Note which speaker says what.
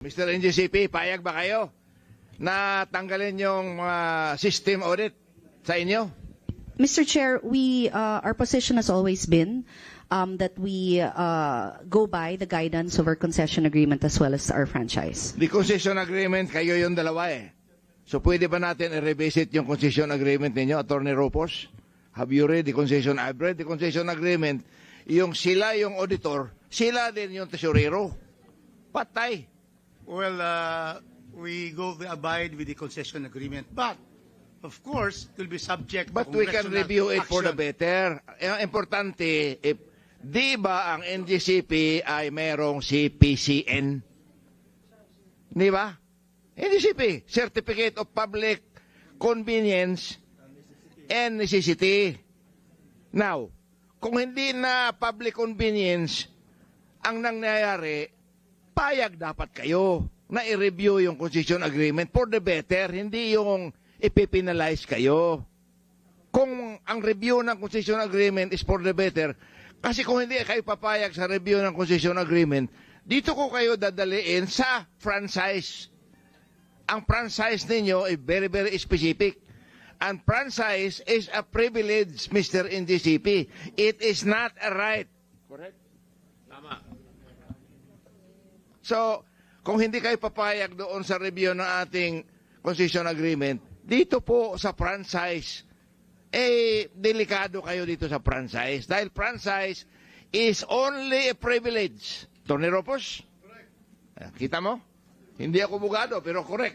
Speaker 1: Mr. NGCP, payag ba kayo na tanggalin yung system audit sa inyo?
Speaker 2: Mr. Chair, our position has always been that we go by the guidance of our concession agreement as well as our franchise.
Speaker 1: The concession agreement, kayo yung dalawa eh. So pwede ba natin i-revisit yung concession agreement ninyo, Attorney Ropos? Have you read the concession? I've read the concession agreement. Yung sila yung auditor, sila din yung tesorero. Patay.
Speaker 3: Well, we go abide with the concession agreement, but of course, it will be subject
Speaker 1: But
Speaker 3: to
Speaker 1: we can
Speaker 3: congressional
Speaker 1: review it for the
Speaker 3: action.
Speaker 1: better. Ang importante, di ba ang NGCP ay merong CPCN? Di ba? NGCP, Certificate of Public Convenience and Necessity. Now, kung hindi na public convenience ang nangyayari, payag dapat kayo na i-review yung concession agreement for the better, hindi yung ipipinalize kayo. Kung ang review ng concession agreement is for the better, kasi kung hindi kayo papayag sa review ng concession agreement, dito ko kayo dadaliin sa franchise. Ang franchise ninyo ay very, very specific. And franchise is a privilege, Mr. NGCP. It is not a right. Correct? Tama. So, kung hindi kayo papayag doon sa review ng ating concession agreement, dito po sa franchise, delikado kayo dito sa franchise. Dahil franchise is only a privilege. Tony Ropos? Correct. Kita mo? Hindi ako bugado, pero correct.